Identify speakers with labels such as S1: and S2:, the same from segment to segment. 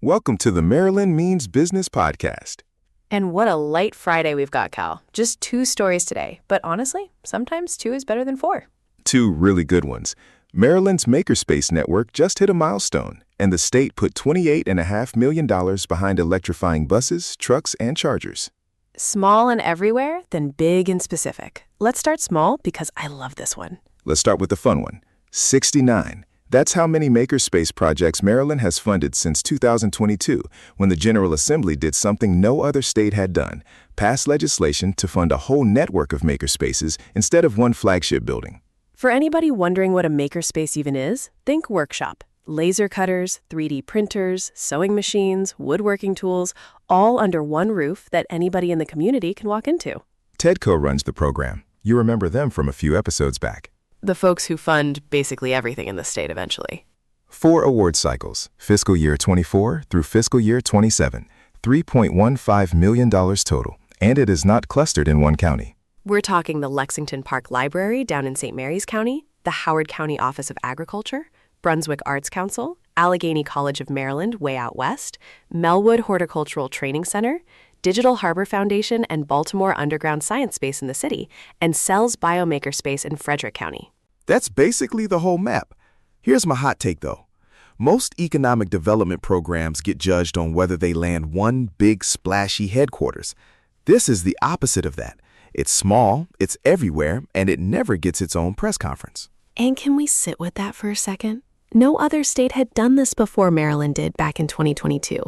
S1: Welcome to the Maryland Means Business Podcast.
S2: And what a light Friday we've got, Cal. Just 2 stories today. But honestly, sometimes 2 is better than 4.
S1: 2 really good ones. Maryland's Makerspace network just hit a milestone, and the state put $28.5 million behind electrifying buses, trucks, and chargers.
S2: Small and everywhere, then big and specific. Let's start small because I love this one.
S1: Let's start with the fun one. 69. That's how many Makerspace projects Maryland has funded since 2022, when the General Assembly did something no other state had done, passed legislation to fund a whole network of makerspaces instead of one flagship building.
S2: For anybody wondering what a makerspace even is, think workshop. Laser cutters, 3D printers, sewing machines, woodworking tools, all under one roof that anybody in the community can walk into.
S1: TEDCO runs the program. You remember them from a few episodes back.
S2: The folks who fund basically everything in the state eventually.
S1: 4 award cycles, fiscal year 24 through fiscal year 27, $3.15 million total, and it is not clustered in one county.
S2: We're talking the Lexington Park Library down in St. Mary's County, the Howard County Office of Agriculture, Brunswick Arts Council, Allegheny College of Maryland way out west, Melwood Horticultural Training Center, Digital Harbor Foundation and Baltimore Underground Science Space in the city, and Cell's Biomaker Space in Frederick County.
S3: That's basically the whole map. Here's my hot take, though. Most economic development programs get judged on whether they land one big, splashy headquarters. This is the opposite of that. It's small, it's everywhere, and it never gets its own press conference.
S2: And can we sit with that for a second? No other state had done this before Maryland did back in 2022.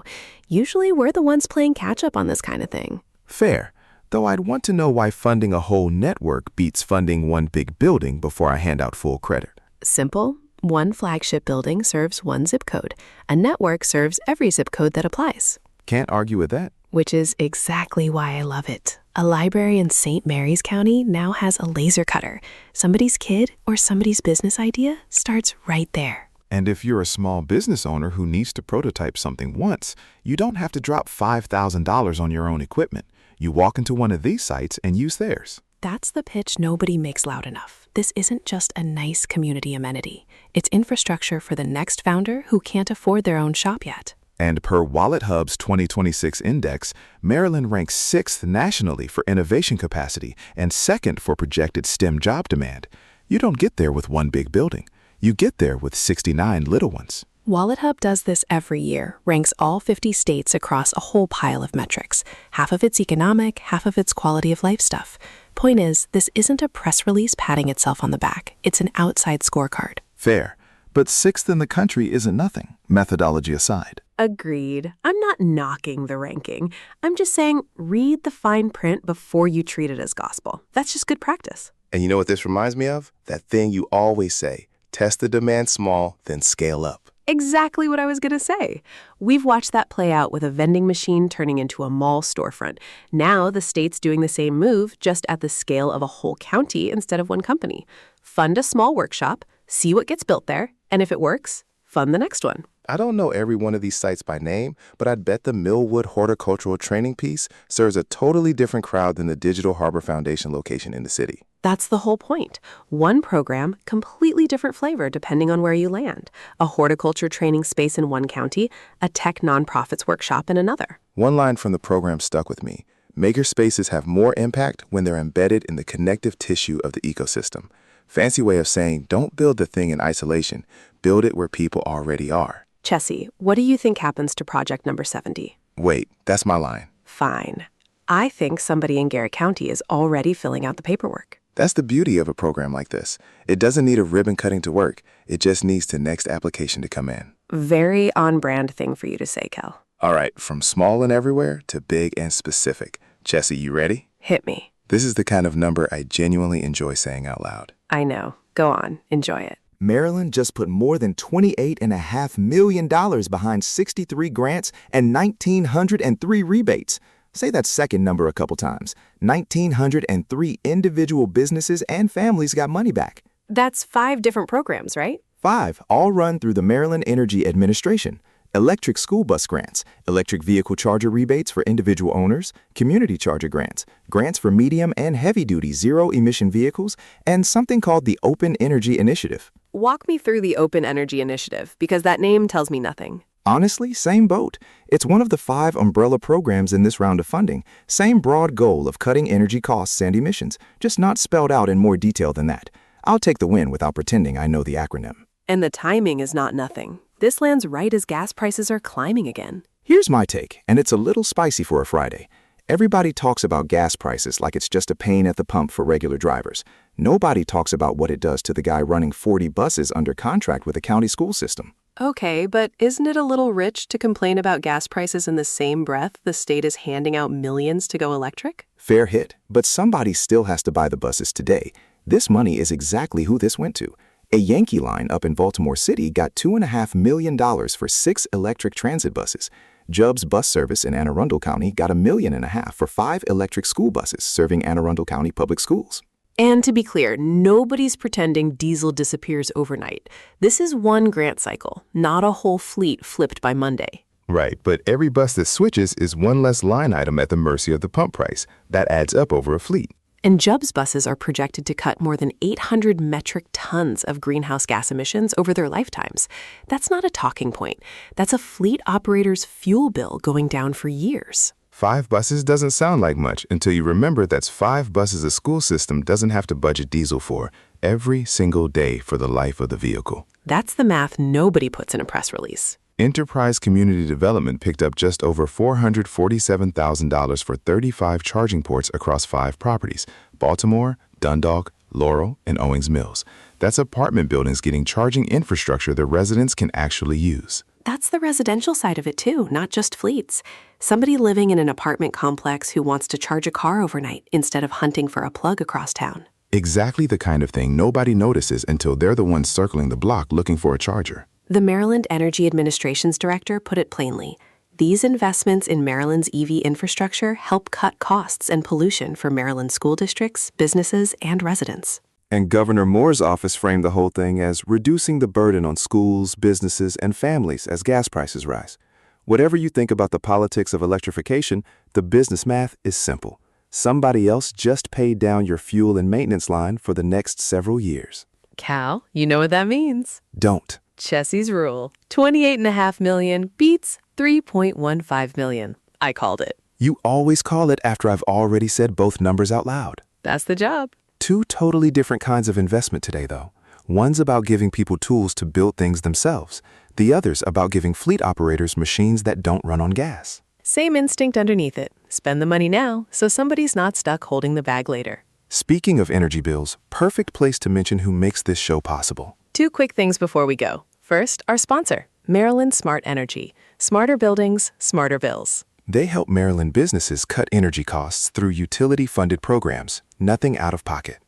S2: Usually we're the ones playing catch-up on this kind of thing.
S3: Fair, though I'd want to know why funding a whole network beats funding one big building before I hand out full credit.
S2: Simple. One flagship building serves one zip code. A network serves every zip code that applies.
S3: Can't argue with that.
S2: Which is exactly why I love it. A library in St. Mary's County now has a laser cutter. Somebody's kid or somebody's business idea starts right there.
S3: And if you're a small business owner who needs to prototype something once, you don't have to drop $5,000 on your own equipment. You walk into one of these sites and use theirs.
S2: That's the pitch nobody makes loud enough. This isn't just a nice community amenity. It's infrastructure for the next founder who can't afford their own shop yet.
S3: And per WalletHub's 2026 index, Maryland ranks 6th nationally for innovation capacity and 2nd for projected STEM job demand. You don't get there with one big building. You get there with 69 little ones.
S2: WalletHub does this every year, ranks all 50 states across a whole pile of metrics. Half of it's economic, half of it's quality of life stuff. Point is, this isn't a press release patting itself on the back. It's an outside scorecard.
S3: Fair. But 6th in the country isn't nothing, methodology aside.
S2: Agreed. I'm not knocking the ranking. I'm just saying read the fine print before you treat it as gospel. That's just good practice.
S4: And you know what this reminds me of? That thing you always say, test the demand small, then scale up.
S2: Exactly what I was going to say. We've watched that play out with a vending machine turning into a mall storefront. Now the state's doing the same move, just at the scale of a whole county instead of one company. Fund a small workshop, see what gets built there, and if it works, fund the next one.
S4: I don't know every one of these sites by name, but I'd bet the Millwood Horticultural Training piece serves a totally different crowd than the Digital Harbor Foundation location in the city.
S2: That's the whole point. One program, completely different flavor depending on where you land. A horticulture training space in one county, a tech nonprofits workshop in another.
S4: One line from the program stuck with me. Makerspaces have more impact when they're embedded in the connective tissue of the ecosystem. Fancy way of saying don't build the thing in isolation, build it where people already are.
S2: Chessie, what do you think happens to project number 70?
S4: Wait, that's my line.
S2: Fine. I think somebody in Garrett County is already filling out the paperwork.
S4: That's the beauty of a program like this. It doesn't need a ribbon cutting to work. It just needs the next application to come in.
S2: Very on-brand thing for you to say, Cal.
S4: All right, from small and everywhere to big and specific. Chessie, you ready?
S2: Hit me.
S4: This is the kind of number I genuinely enjoy saying out loud.
S2: I know. Go on. Enjoy it.
S5: Maryland just put more than $28.5 million behind 63 grants and 1,903 rebates. Say that second number a couple times. 1,903 individual businesses and families got money back.
S2: That's 5 different programs, right?
S5: 5, all run through the Maryland Energy Administration. Electric school bus grants, electric vehicle charger rebates for individual owners, community charger grants, grants for medium and heavy-duty zero-emission vehicles, and something called the Open Energy Initiative.
S2: Walk me through the Open Energy Initiative, because that name tells me nothing.
S5: Honestly, same boat. It's one of the 5 umbrella programs in this round of funding. Same broad goal of cutting energy costs and emissions, just not spelled out in more detail than that. I'll take the win without pretending I know the acronym.
S2: And the timing is not nothing. This lands right as gas prices are climbing again.
S5: Here's my take, and it's a little spicy for a Friday. Everybody talks about gas prices like it's just a pain at the pump for regular drivers. Nobody talks about what it does to the guy running 40 buses under contract with the county school system.
S2: Okay, but isn't it a little rich to complain about gas prices in the same breath the state is handing out millions to go electric?
S5: Fair hit, but somebody still has to buy the buses today. This money is exactly who this went to. A Yankee line up in Baltimore City got $2.5 million for 6 electric transit buses. Jubb's Bus Service in Anne Arundel County got $1.5 million for 5 electric school buses serving Anne Arundel County public schools.
S2: And to be clear, nobody's pretending diesel disappears overnight. This is one grant cycle, not a whole fleet flipped by Monday.
S4: Right, but every bus that switches is one less line item at the mercy of the pump price. That adds up over a fleet.
S2: And Jubb's buses are projected to cut more than 800 metric tons of greenhouse gas emissions over their lifetimes. That's not a talking point. That's a fleet operator's fuel bill going down for years.
S4: 5 buses doesn't sound like much until you remember that's 5 buses a school system doesn't have to budget diesel for every single day for the life of the vehicle.
S2: That's the math nobody puts in a press release.
S4: Enterprise Community Development picked up just over $447,000 for 35 charging ports across 5 properties: Baltimore, Dundalk, Laurel, and Owings Mills. That's apartment buildings getting charging infrastructure the residents can actually use.
S2: That's the residential side of it too, not just fleets. Somebody living in an apartment complex who wants to charge a car overnight instead of hunting for a plug across town.
S4: Exactly the kind of thing nobody notices until they're the ones circling the block looking for a charger.
S2: The Maryland Energy Administration's director put it plainly. These investments in Maryland's EV infrastructure help cut costs and pollution for Maryland school districts, businesses, and residents.
S3: And Governor Moore's office framed the whole thing as reducing the burden on schools, businesses, and families as gas prices rise. Whatever you think about the politics of electrification, the business math is simple. Somebody else just paid down your fuel and maintenance line for the next several years.
S2: Cal, you know what that means.
S3: Don't.
S2: Chessie's rule. $28.5 million beats $3.15 million. I called it.
S3: You always call it after I've already said both numbers out loud.
S2: That's the job.
S3: 2 totally different kinds of investment today, though. One's about giving people tools to build things themselves. The other's about giving fleet operators machines that don't run on gas.
S2: Same instinct underneath it. Spend the money now so somebody's not stuck holding the bag later.
S3: Speaking of energy bills, perfect place to mention who makes this show possible.
S2: 2 quick things before we go. First, our sponsor, Maryland Smart Energy. Smarter buildings, smarter bills.
S3: They help Maryland businesses cut energy costs through utility-funded programs, nothing out of pocket.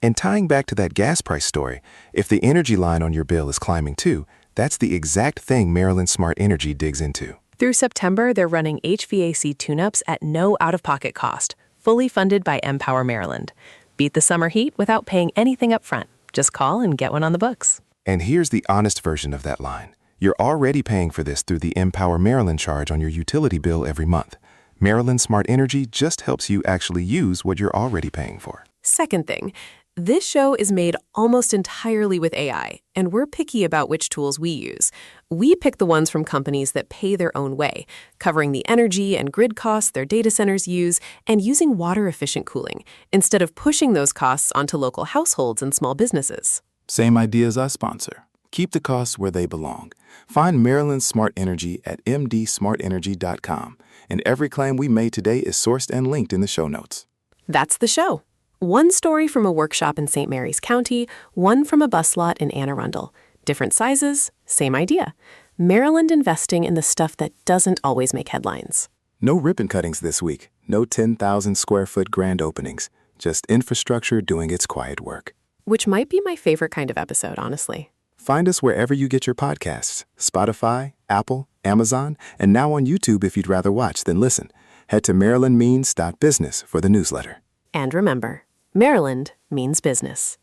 S3: And tying back to that gas price story, if the energy line on your bill is climbing too, that's the exact thing Maryland Smart Energy digs into.
S2: Through September, they're running HVAC tune-ups at no out-of-pocket cost, fully funded by Empower Maryland. Beat the summer heat without paying anything up front. Just call and get one on the books.
S3: And here's the honest version of that line. You're already paying for this through the Empower Maryland charge on your utility bill every month. Maryland Smart Energy just helps you actually use what you're already paying for.
S2: Second thing, this show is made almost entirely with AI, and we're picky about which tools we use. We pick the ones from companies that pay their own way, covering the energy and grid costs their data centers use, and using water-efficient cooling, instead of pushing those costs onto local households and small businesses.
S4: Same idea as our sponsor. Keep the costs where they belong. Find Maryland Smart Energy at mdsmartenergy.com. And every claim we made today is sourced and linked in the show notes.
S2: That's the show. One story from a workshop in St. Mary's County, one from a bus lot in Anne Arundel. Different sizes, same idea. Maryland investing in the stuff that doesn't always make headlines.
S4: No ribbon cuttings this week. No 10,000 square foot grand openings. Just infrastructure doing its quiet work.
S2: Which might be my favorite kind of episode, honestly.
S4: Find us wherever you get your podcasts. Spotify, Apple, Amazon, and now on YouTube if you'd rather watch than listen. Head to marylandmeans.business for the newsletter.
S2: And remember, Maryland means business.